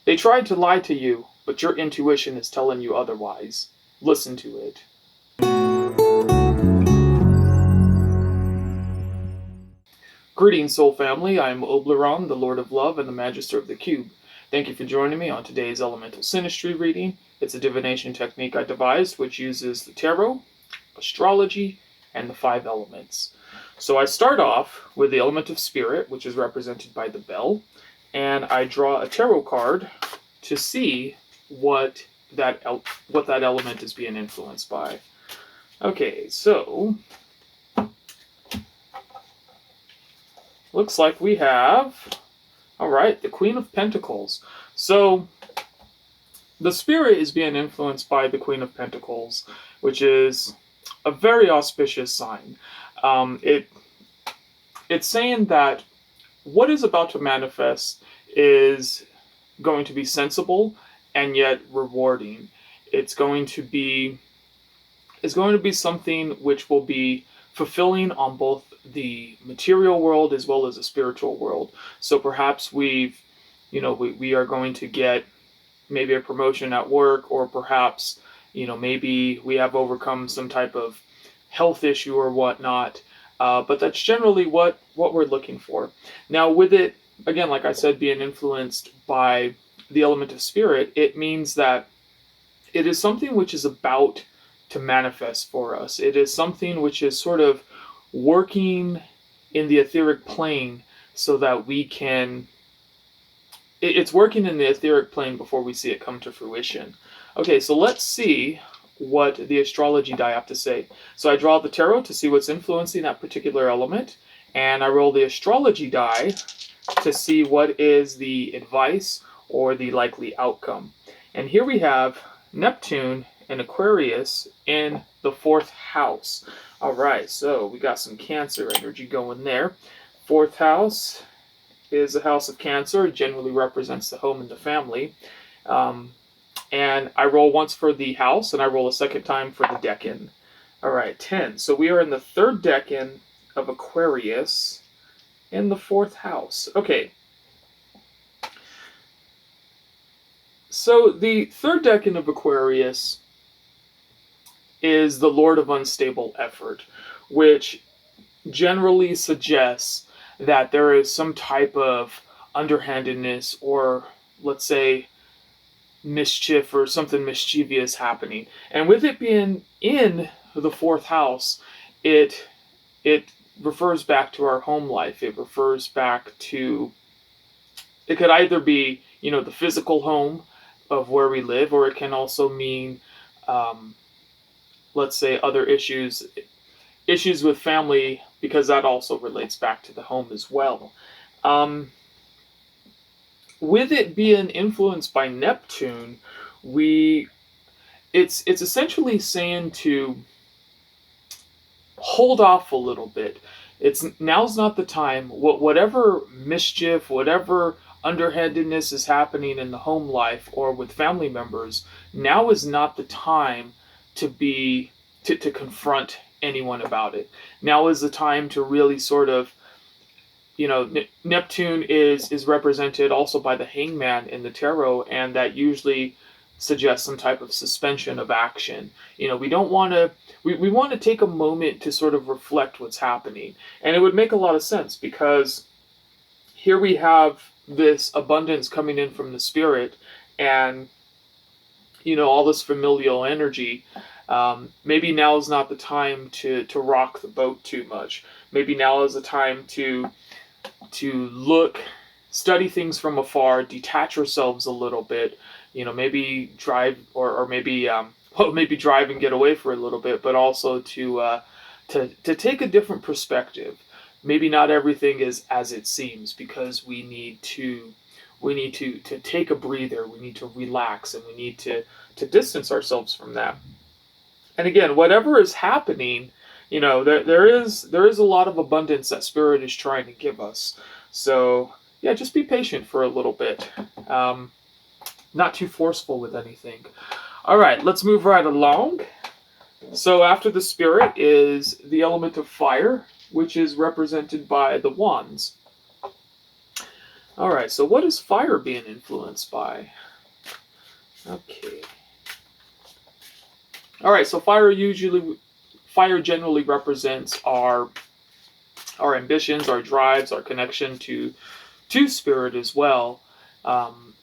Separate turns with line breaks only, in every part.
They tried to lie to you, but your intuition is telling you otherwise. Listen to it. Greetings, Soul Family. I am Oblyron, the Lord of Love and the Magister of the Cube. Thank you for joining me on today's Elemental Synastry reading. It's a divination technique I devised, which uses the tarot, astrology, and the 5 elements. So I start off with the element of spirit, which is represented by the bell, and I draw a tarot card to see what that element is being influenced by. Okay, so looks like we have, all right, the Queen of Pentacles. So the spirit is being influenced by the Queen of Pentacles, which is a very auspicious sign. It's saying that what is about to manifest is going to be sensible and yet rewarding. It's going to be something which will be fulfilling on both the material world as well as the spiritual world. So perhaps we are going to get maybe a promotion at work, or perhaps maybe we have overcome some type of health issue or whatnot. But that's generally what we're looking for. Now, with it, again, like I said, being influenced by the element of spirit, it means that it is something which is about to manifest for us. It is something which is sort of working in the etheric plane so that we can... It's working in the etheric plane before we see it come to fruition. Okay, so let's see what the astrology die have to say. So I draw the tarot to see what's influencing that particular element, and I roll the astrology die to see what is the advice or the likely outcome. And here we have Neptune and Aquarius in the 4th house. All right, so we got some Cancer energy going there. 4th house is the house of Cancer. It generally represents the home and the family. And I roll once for the house, and I roll a second time for the decan. All right, 10. So we are in the 3rd decan of Aquarius in the 4th house. Okay. So the 3rd decan of Aquarius is the Lord of Unstable Effort, which generally suggests that there is some type of underhandedness, or let's say mischief or something mischievous happening. And with it being in the 4th house, it refers back to our home life. It refers back to, it could either be the physical home of where we live, or it can also mean let's say other issues with family, because that also relates back to the home as well. With it being influenced by Neptune, it's essentially saying to hold off a little bit. Now's not the time. Whatever mischief, whatever underhandedness is happening in the home life or with family members, now is not the time to confront anyone about it. Now is the time to really sort of, Neptune is represented also by the hangman in the tarot, and that usually suggests some type of suspension of action. We don't want to, we want to take a moment to sort of reflect what's happening. And it would make a lot of sense, because here we have this abundance coming in from the spirit, and all this familial energy. Maybe now is not the time to rock the boat too much. Maybe now is the time to study things from afar, detach ourselves a little bit. Maybe drive, or maybe maybe drive and get away for a little bit, but also to take a different perspective. Maybe not everything is as it seems, because we need to take a breather. We need to relax, and we need to distance ourselves from that. And again, whatever is happening, there is a lot of abundance that Spirit is trying to give us. So yeah, just be patient for a little bit. Not too forceful with anything. All right, let's move right along. So after the Spirit is the element of fire, which is represented by the wands. All right, so what is fire being influenced by? Okay. All right, so fire generally represents our ambitions, our drives, our connection to spirit as well. Um,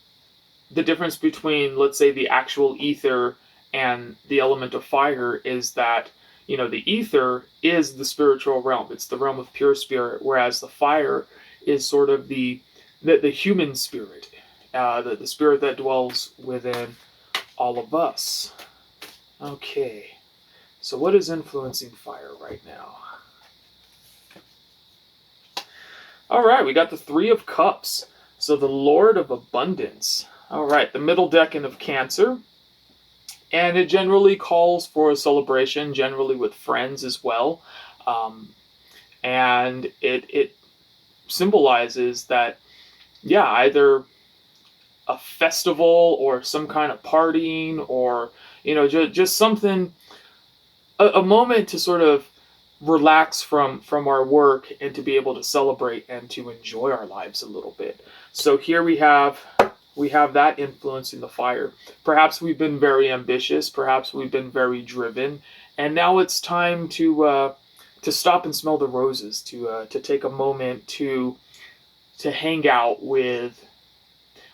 the difference between, let's say, the actual ether and the element of fire is that, the ether is the spiritual realm. It's the realm of pure spirit, whereas the fire is sort of the human spirit, the spirit that dwells within all of us. Okay, so what is influencing fire right now? All right, we got the Three of Cups. So the Lord of Abundance. All right, the middle decan of Cancer. And it generally calls for a celebration, generally with friends as well. Um, and it symbolizes that, yeah, either a festival or some kind of partying, or, just something, a moment to sort of relax from our work and to be able to celebrate and to enjoy our lives a little bit. So here we have that influence in the fire. Perhaps we've been very ambitious, perhaps we've been very driven, and now it's time to stop and smell the roses, to take a moment to hang out with,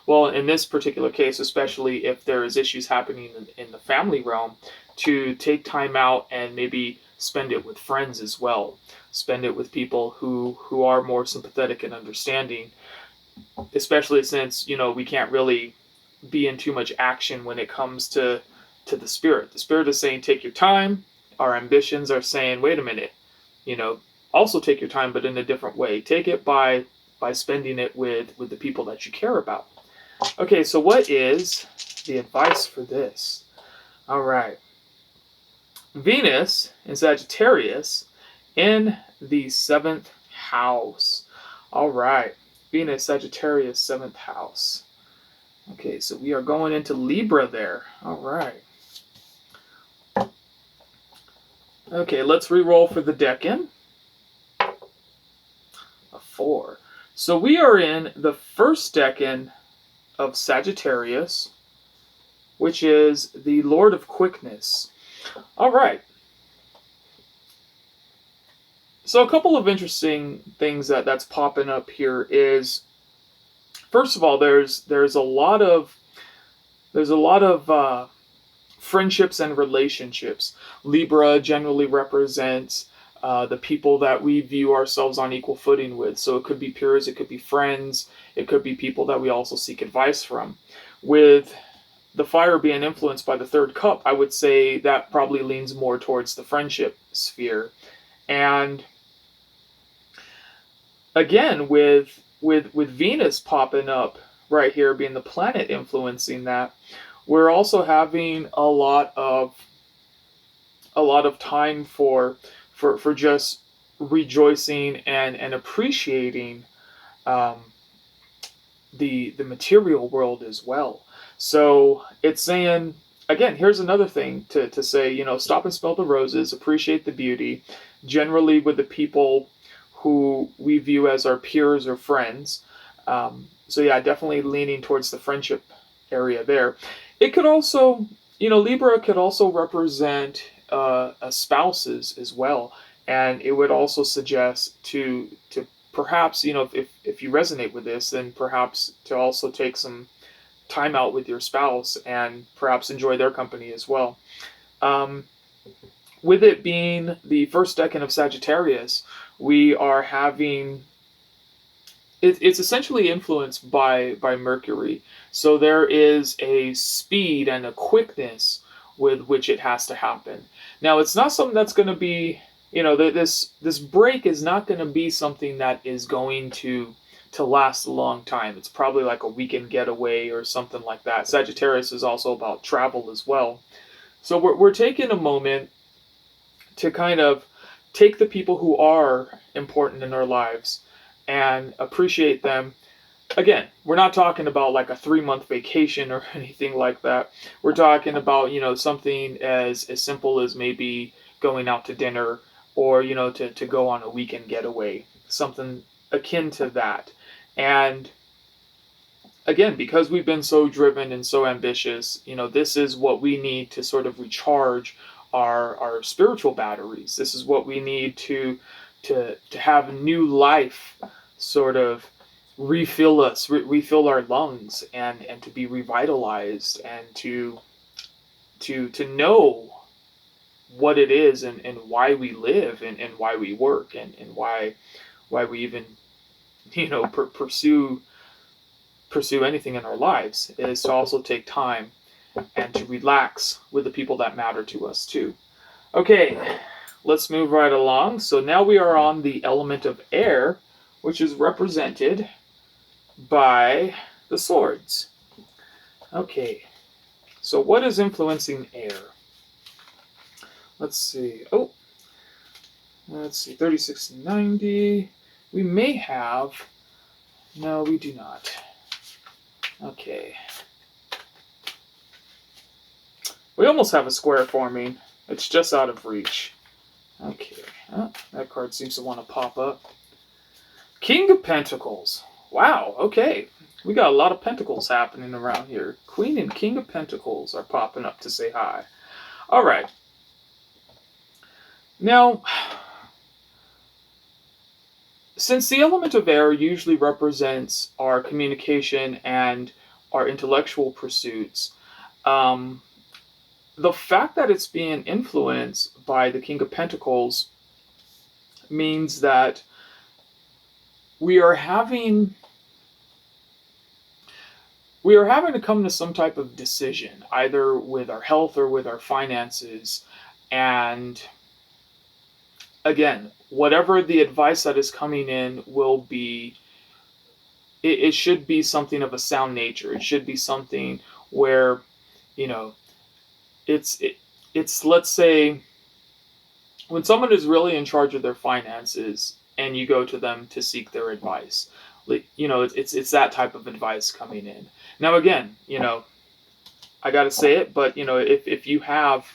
well, in this particular case, especially if there is issues happening in the family realm, to take time out and maybe spend it with friends as well. Spend it with people who are more sympathetic and understanding, especially since, we can't really be in too much action when it comes to the spirit. The spirit is saying, take your time. Our ambitions are saying, wait a minute, also take your time, but in a different way. Take it by spending it with the people that you care about. Okay, so what is the advice for this? All right. Venus in Sagittarius in the 7th house. All right. Venus, Sagittarius, 7th house. Okay, so we are going into Libra there. All right. Okay, let's re-roll for the decan. A 4. So we are in the first decan of Sagittarius, which is the Lord of Quickness. All right. So a couple of interesting things that's popping up here is, first of all, there's a lot of friendships and relationships. Libra generally represents the people that we view ourselves on equal footing with. So it could be peers, it could be friends, it could be people that we also seek advice from. With the fire being influenced by the third cup, I would say that probably leans more towards the friendship sphere. And again, with Venus popping up right here, being the planet influencing that, we're also having a lot of time for just rejoicing and appreciating the material world as well. So it's saying, again, here's another thing to say, stop and smell the roses, appreciate the beauty, generally with the people who we view as our peers or friends. So yeah, definitely leaning towards the friendship area there. It could also, Libra could also represent spouses as well, and it would also suggest to perhaps, if you resonate with this, then perhaps to also take some time out with your spouse and perhaps enjoy their company as well. With it being the first decan of Sagittarius, we are having it's essentially influenced by Mercury. So there is a speed and a quickness with which it has to happen. Now, it's not something that's going to be, this break is not going to be something that is going to last a long time. It's probably like a weekend getaway or something like that. Sagittarius is also about travel as well. So we're taking a moment to kind of take the people who are important in our lives and appreciate them. Again, we're not talking about like a 3-month vacation or anything like that. We're talking about, something as simple as maybe going out to dinner, or, to go on a weekend getaway, something akin to that. And again, because we've been so driven and so ambitious, this is what we need to sort of recharge our spiritual batteries. This is what we need to have new life sort of refill us, refill our lungs, and to be revitalized, and to know what it is, and why we live, and why we work, and why we even pursue anything in our lives, is to also take time and to relax with the people that matter to us too. Okay, let's move right along. So now we are on the element of air, which is represented by the swords. Okay, so what is influencing air? Let's see. Oh, let's see. 36 and 90. We may have. No, we do not. Okay. We almost have a square forming. It's just out of reach. Okay. Oh, that card seems to want to pop up. King of Pentacles. Wow, okay. We got a lot of pentacles happening around here. Queen and King of Pentacles are popping up to say hi. All right. Now, since the element of air usually represents our communication and our intellectual pursuits, the fact that it's being influenced by the King of Pentacles means that we are having to come to some type of decision, either with our health or with our finances. And again, whatever the advice that is coming in will be, it should be something of a sound nature. It should be something where, it's let's say, when someone is really in charge of their finances and you go to them to seek their advice, it's that type of advice coming in. Now again, I got to say it, but if you have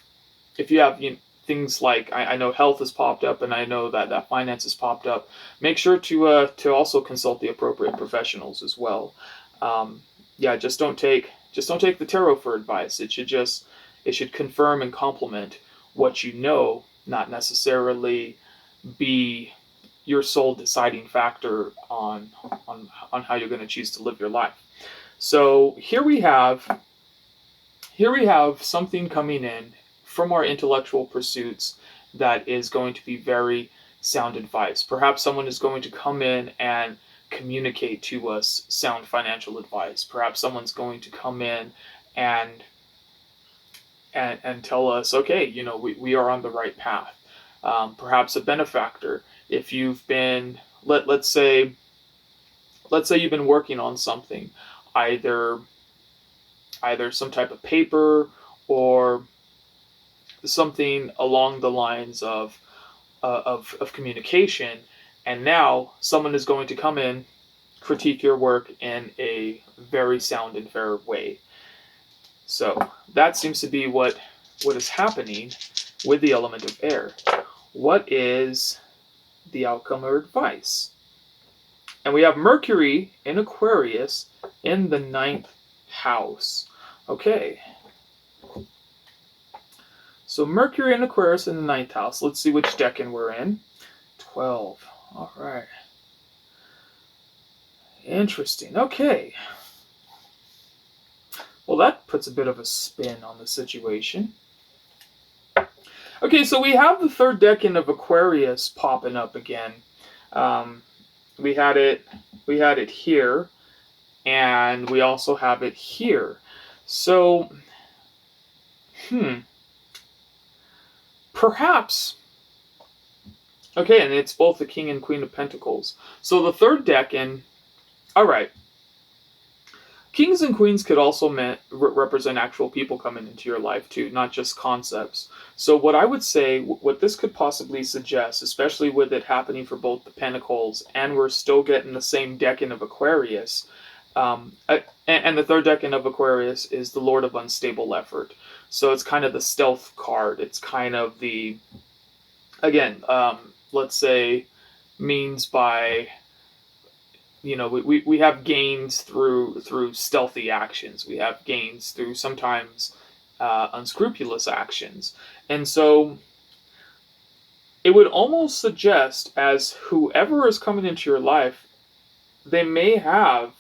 things like, I know health has popped up, and I know that finance has popped up, make sure to also consult the appropriate professionals as well. Just don't take the tarot for advice. It should confirm and complement what you know, not necessarily be your sole deciding factor on how you're going to choose to live your life. So here we have something coming in from our intellectual pursuits that is going to be very sound advice. Perhaps someone is going to come in and communicate to us sound financial advice. Perhaps someone's going to come in and tell us, okay, we are on the right path. Perhaps a benefactor. If you've been, let's say you've been working on something, either some type of paper or something along the lines of communication, and now someone is going to come in, critique your work in a very sound and fair way. So that seems to be what is happening with the element of air. What is the outcome or advice? And we have Mercury in Aquarius in the 9th house. Okay. So Mercury in Aquarius in the 9th house. Let's see which decan we're in. 12. All right. Interesting. Okay. Well, that puts a bit of a spin on the situation. Okay, so we have the 3rd decan of Aquarius popping up again. We had it here, and we also have it here. So, perhaps, okay, and it's both the King and Queen of Pentacles. So the 3rd decan, all right. Kings and queens could also represent actual people coming into your life too, not just concepts. So what I would say, what this could possibly suggest, especially with it happening for both the Pentacles, and we're still getting the same decan of Aquarius, and the 3rd decan of Aquarius is the Lord of Unstable Effort. So it's kind of the stealth card. It's kind of the, again, let's say, means by we have gains through stealthy actions. We have gains through sometimes unscrupulous actions. And so it would almost suggest, as whoever is coming into your life, they may have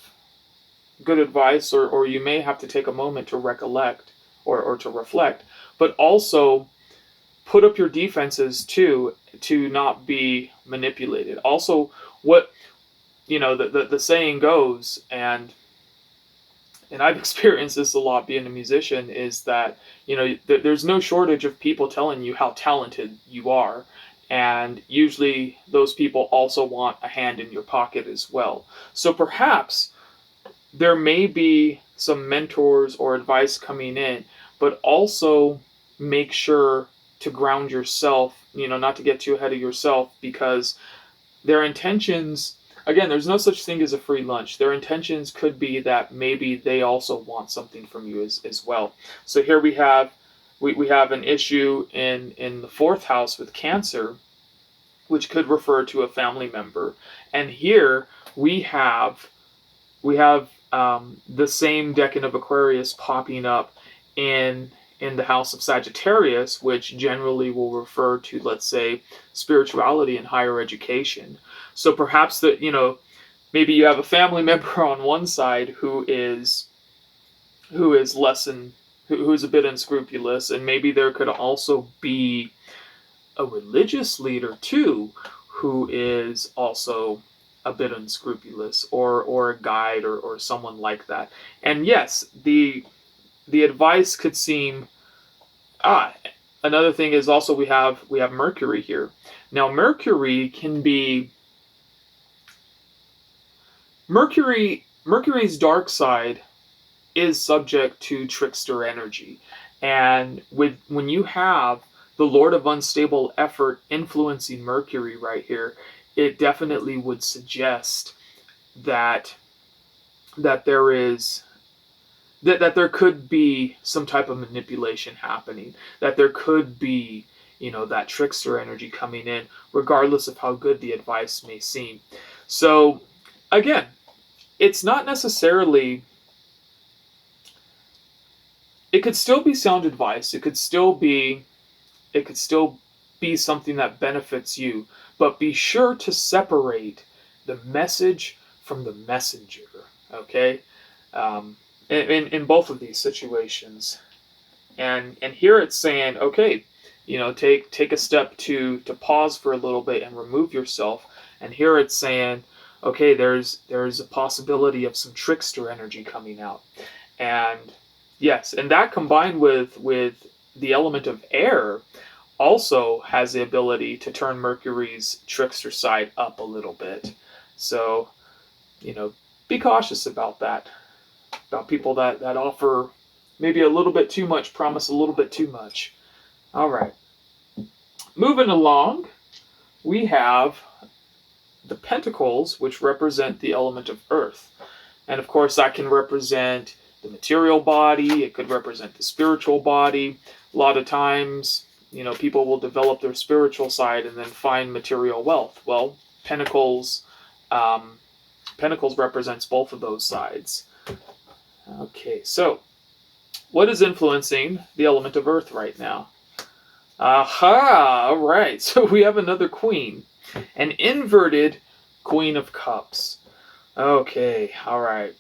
good advice, or you may have to take a moment to recollect or to reflect, but also put up your defenses too, to not be manipulated. Also, what the saying goes, and I've experienced this a lot being a musician, is that there's no shortage of people telling you how talented you are, and usually those people also want a hand in your pocket as well. So perhaps there may be some mentors or advice coming in, but also make sure to ground yourself, not to get too ahead of yourself, because their intentions, again, there's no such thing as a free lunch. Their intentions could be that maybe they also want something from you as well. So here we have an issue in the fourth house with Cancer, which could refer to a family member. And here we have the same decan of Aquarius popping up in the house of Sagittarius, which generally will refer to, let's say, spirituality and higher education. So perhaps maybe you have a family member on one side who is who's a bit unscrupulous, and maybe there could also be a religious leader too who is also a bit unscrupulous, or a guide, or someone like that. And yes, the advice could seem another thing is also we have Mercury here. Now Mercury's dark side is subject to trickster energy. And when you have the Lord of Unstable Effort influencing Mercury right here, it definitely would suggest that there could be some type of manipulation happening, that there could be that trickster energy coming in, regardless of how good the advice may seem. So again, it's not necessarily, it could still be sound advice, it could still be something that benefits you, but be sure to separate the message from the messenger, okay? In both of these situations. And here it's saying, okay, take a step to pause for a little bit and remove yourself. And here it's saying, okay, there's a possibility of some trickster energy coming out. And yes, and that combined with the element of air also has the ability to turn Mercury's trickster side up a little bit. So, be cautious about that. About people that offer maybe a little bit too much, promise a little bit too much. All right. Moving along, we have the Pentacles, which represent the element of earth. And of course, that can represent the material body. It could represent the spiritual body. A lot of times, people will develop their spiritual side and then find material wealth. Well, Pentacles represents both of those sides. Okay, so what is influencing the element of earth right now? Aha! All right, so we have another queen, an inverted Queen of Cups. Okay, all right.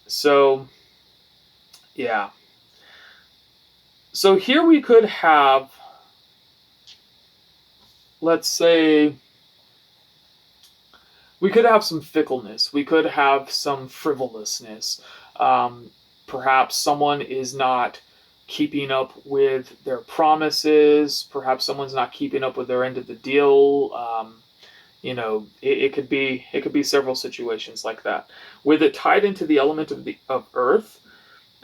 So, yeah. So here we could have, let's say, we could have some fickleness. We could have some frivolousness. Perhaps someone is not keeping up with their promises. Perhaps someone's not keeping up with their end of the deal. It could be several situations like that. With it tied into the element of earth,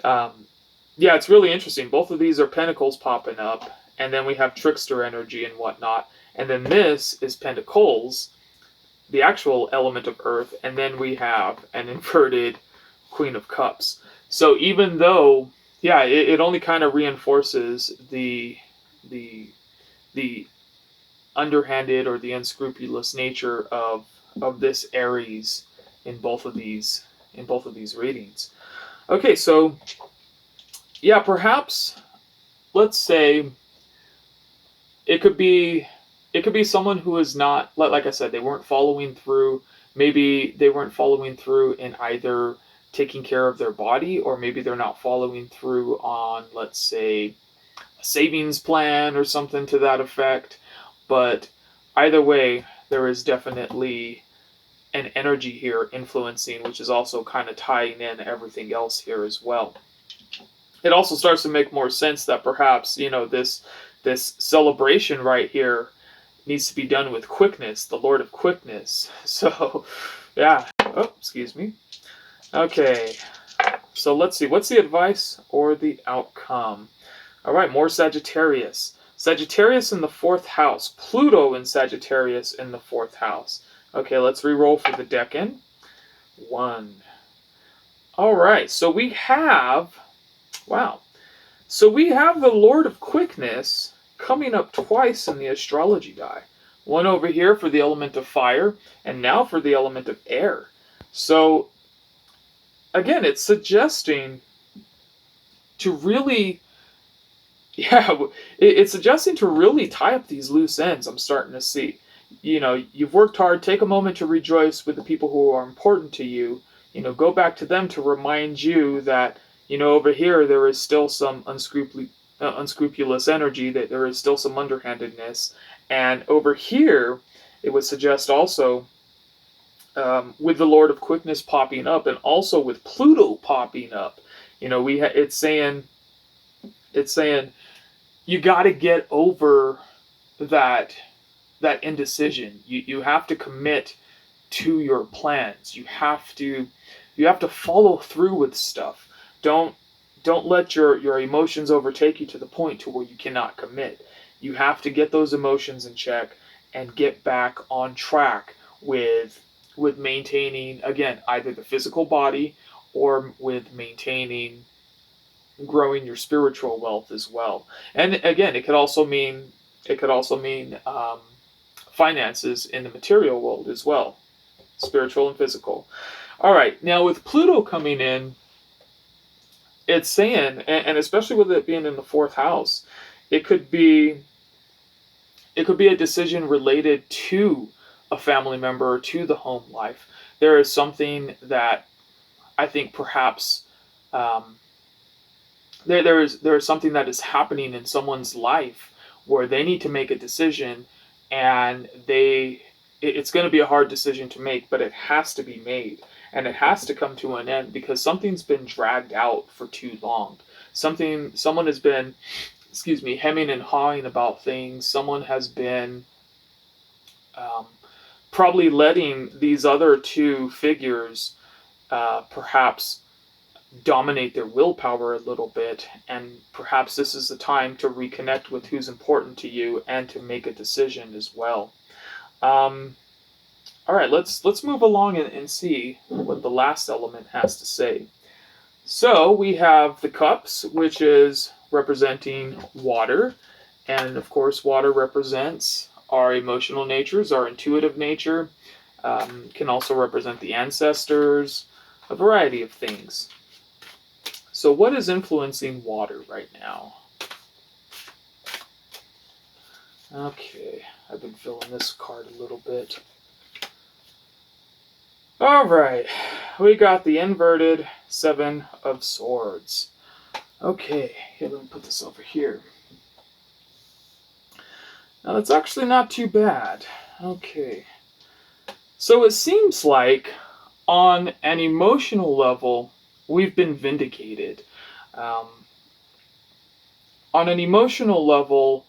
it's really interesting. Both of these are pentacles popping up, and then we have trickster energy and whatnot. And then this is pentacles, the actual element of earth, and then we have an inverted Queen of Cups. So even though, it only kind of reinforces the underhanded or the unscrupulous nature of this Aries in both of these readings. Okay, so yeah, perhaps let's say it could be someone who is not, like I said, they weren't following through. Maybe they weren't following through in either taking care of their body, or maybe they're not following through on, let's say, a savings plan or something to that effect. But either way, there is definitely an energy here influencing, which is also kind of tying in everything else here as well. It also starts to make more sense that perhaps, this celebration right here needs to be done with quickness, the Lord of Quickness. So, yeah. Oh, excuse me. Okay. So let's see. What's the advice or the outcome? All right, more Sagittarius. Sagittarius in the 4th house. Pluto in Sagittarius in the 4th house. Okay, let's re-roll for the decan. 1. All right, so we have... Wow. So we have the Lord of Quickness coming up twice in the astrology die. One over here for the element of fire, and now for the element of air. So, again, it's suggesting to really... Yeah, it's suggesting to really tie up these loose ends, I'm starting to see. You've worked hard, take a moment to rejoice with the people who are important to you. Go back to them to remind you that, over here there is still some unscrupulous energy, that there is still some underhandedness. And over here, it would suggest also, with the Lord of Quickness popping up, and also with Pluto popping up, it's saying you got to get over that indecision. You have to commit to your plans. You have to follow through with stuff. Don't let your emotions overtake you to the point to where you cannot commit. You have to get those emotions in check and get back on track with maintaining, again, either the physical body or with maintaining, growing your spiritual wealth as well. And again, it could also mean finances in the material world as well, spiritual and physical. All right, now with Pluto coming in, it's saying, and especially with it being in the 4th house, it could be a decision related to a family member or to the home life. There is something that I think perhaps there is something that is happening in someone's life where they need to make a decision, and it's going to be a hard decision to make, but it has to be made, and it has to come to an end because something's been dragged out for too long. Someone has been, hemming and hawing about things. Someone has been probably letting these other two figures perhaps dominate their willpower a little bit, and perhaps this is the time to reconnect with who's important to you and to make a decision as well. All right, let's move along and see what the last element has to say. So we have the cups, which is representing water, and of course water represents our emotional natures, our intuitive nature, can also represent the ancestors, a variety of things. So what is influencing water right now? Okay, I've been filling this card a little bit. All right, we got the inverted 7 of Swords. Okay, here, let me put this over here. Now that's actually not too bad. Okay. So it seems like on an emotional level, we've been vindicated. On an emotional level,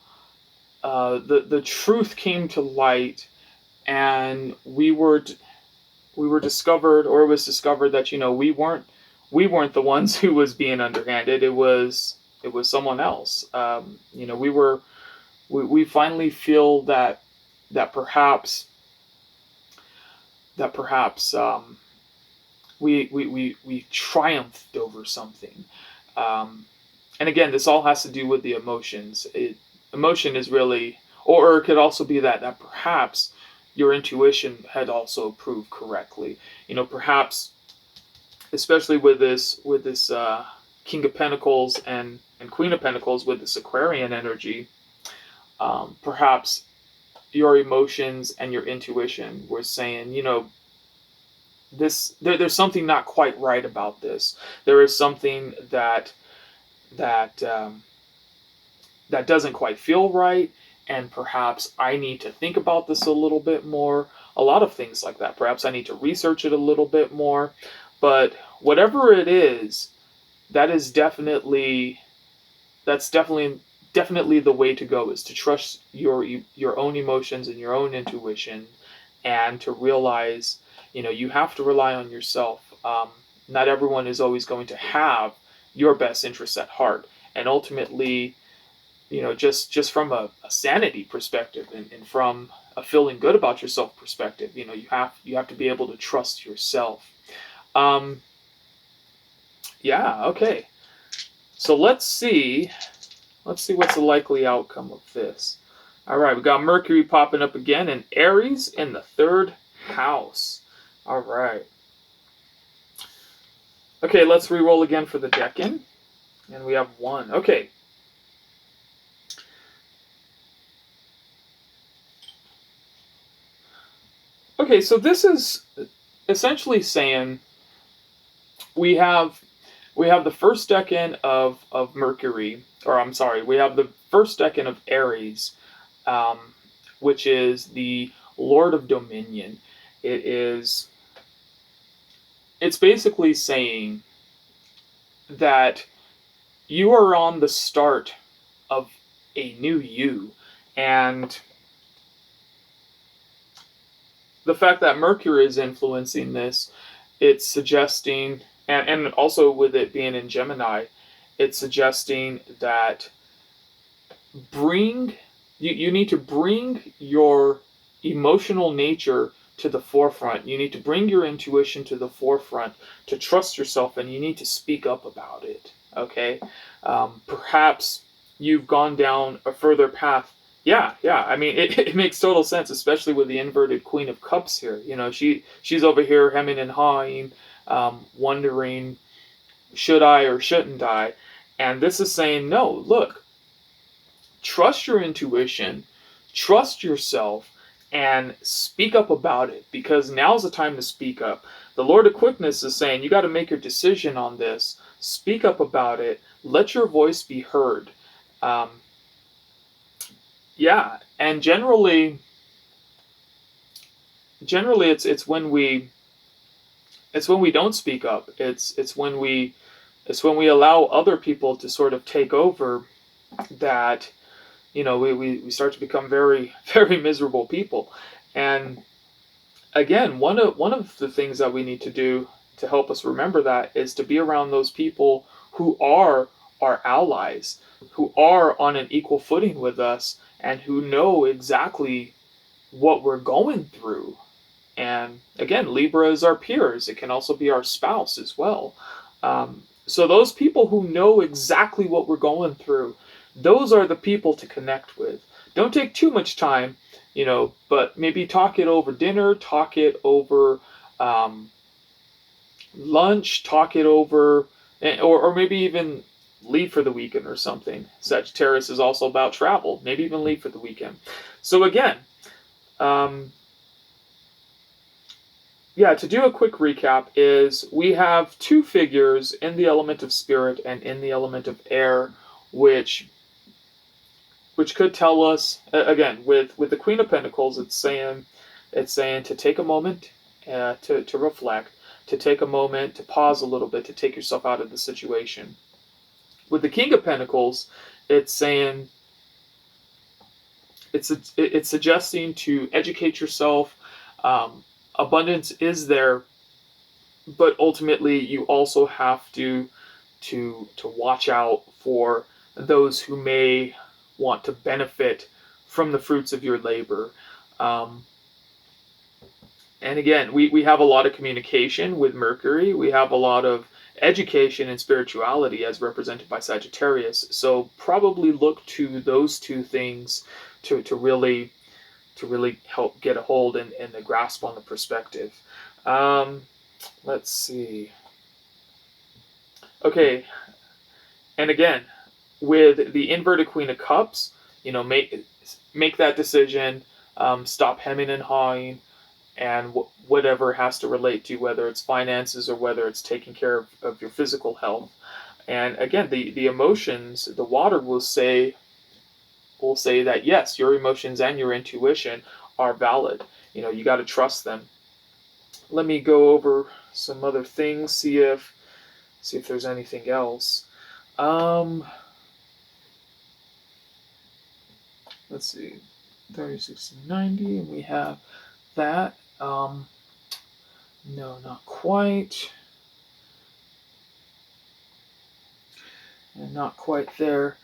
the truth came to light, and we were discovered, or it was discovered that we weren't the ones who was being underhanded. It was someone else. We finally feel that perhaps we triumphed over something. And again, this all has to do with the emotions. Emotion is really, or it could also be that perhaps your intuition had also proved correctly. Perhaps, especially with this King of Pentacles and Queen of Pentacles with this Aquarian energy, perhaps your emotions and your intuition were saying, there's something not quite right about this. There is something that that doesn't quite feel right, and perhaps I need to think about this a little bit more. A lot of things like that. Perhaps I need to research it a little bit more. But whatever it is, that's definitely the way to go, is to trust your own emotions and your own intuition, and to realize, you have to rely on yourself. Not everyone is always going to have your best interests at heart, and ultimately, just from a sanity perspective, and from a feeling good about yourself perspective, you have to be able to trust yourself. Yeah, okay. So let's see what's the likely outcome of this. All right, we got Mercury popping up again, and Aries in the 3rd house. All right. Okay, let's re-roll again for the decan, and we have 1. Okay. Okay, so this is essentially saying we have the first decan of Mercury, or I'm sorry, we have the first decan of Aries, which is the Lord of Dominion. It's basically saying that you are on the start of a new you, and the fact that Mercury is influencing this, it's suggesting, and also with it being in Gemini, it's suggesting that you need to bring your emotional nature to the forefront. You need to bring your intuition to the forefront, to trust yourself, and you need to speak up about it. Okay? Perhaps you've gone down a further path. Yeah. I mean, it makes total sense, especially with the inverted Queen of Cups here. She's over here hemming and hawing, wondering, should I or shouldn't I? And this is saying, no, look, trust your intuition, trust yourself, and speak up about it, because now's the time to speak up. The Lord of Quickness is saying you got to make your decision on this. Speak up about it. Let your voice be heard. Yeah, and generally it's when we don't speak up. It's when we allow other people to sort of take over, that we start to become very, very miserable people. And again, one of the things that we need to do to help us remember that is to be around those people who are our allies, who are on an equal footing with us, and who know exactly what we're going through. And again, Libra is our peers. It can also be our spouse as well. So those people who know exactly what we're going through, those are the people to connect with. Don't take too much time, but maybe talk it over dinner, talk it over lunch, talk it over, or maybe even leave for the weekend or something. Sagittarius is also about travel. Maybe even leave for the weekend. So again, to do a quick recap, is we have 2 figures in the element of spirit and in the element of air, which could tell us, again, with the Queen of Pentacles, it's saying to take a moment to reflect, to take a moment to pause a little bit, to take yourself out of the situation. With the King of Pentacles, it's saying, it's suggesting to educate yourself. Abundance is there, but ultimately you also have to watch out for those who may want to benefit from the fruits of your labor. And again, we have a lot of communication with Mercury. We have a lot of education and spirituality as represented by Sagittarius. So probably look to those 2 things to really really help get a hold and the grasp on the perspective. Let's see. Okay, and again, with the inverted Queen of Cups, make that decision. Stop hemming and hawing, and whatever has to relate to, whether it's finances or whether it's taking care of your physical health. And again, the emotions, the water will say that yes, your emotions and your intuition are valid. You got to trust them. Let me go over some other things, see if there's anything else. Let's see, 30, 60, 90, and we have that. No, not quite. And not quite there.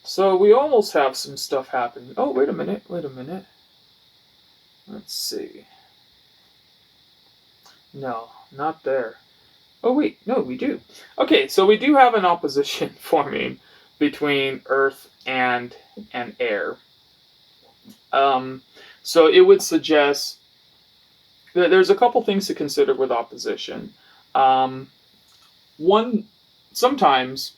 So we almost have some stuff happening. Oh, wait a minute. Let's see. No, not there. Oh, wait. No, we do. Okay, so we do have an opposition forming between Earth and air. So it would suggest that there's a couple things to consider with opposition. One, sometimes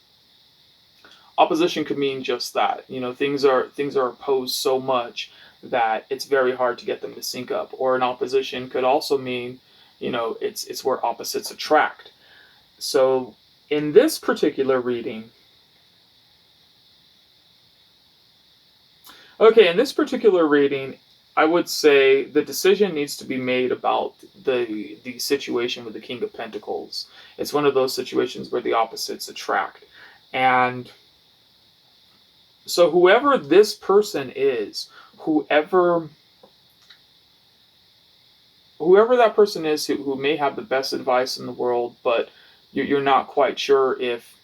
opposition could mean just that. Things are opposed so much that it's very hard to get them to sync up. Or an opposition could also mean, it's where opposites attract. So in this particular reading, I would say the decision needs to be made about the situation with the King of Pentacles. It's one of those situations where the opposites attract. And so whoever this person is, whoever that person is who may have the best advice in the world, but you're not quite sure if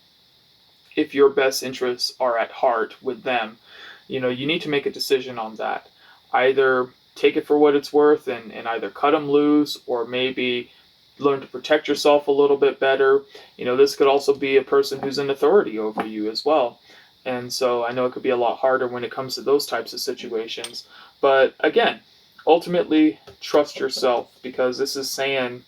your best interests are at heart with them, you need to make a decision on that. Either take it for what it's worth and either cut them loose, or maybe learn to protect yourself a little bit better. This could also be a person who's in authority over you as well. And so I know it could be a lot harder when it comes to those types of situations. But again, ultimately, trust yourself, because this is saying,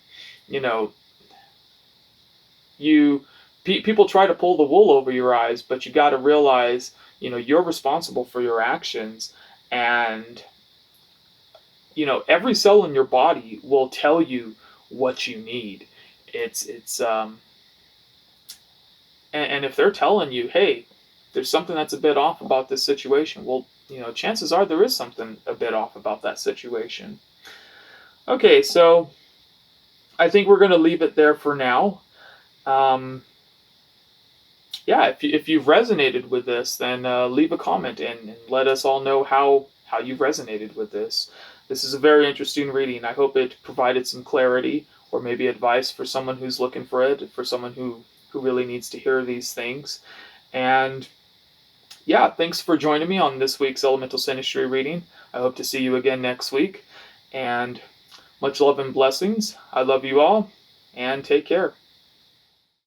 people try to pull the wool over your eyes, but you got to realize, you're responsible for your actions. And every cell in your body will tell you what you need. And if they're telling you, hey, there's something that's a bit off about this situation, well, chances are there is something a bit off about that situation. Okay, so I think we're going to leave it there for now. If you've resonated with this, then leave a comment and let us all know how you've resonated with this. This is a very interesting reading. I hope it provided some clarity or maybe advice for someone who's looking for it, for someone who really needs to hear these things. And yeah, thanks for joining me on this week's Elemental Synastry reading. I hope to see you again next week. And much love and blessings. I love you all, and take care.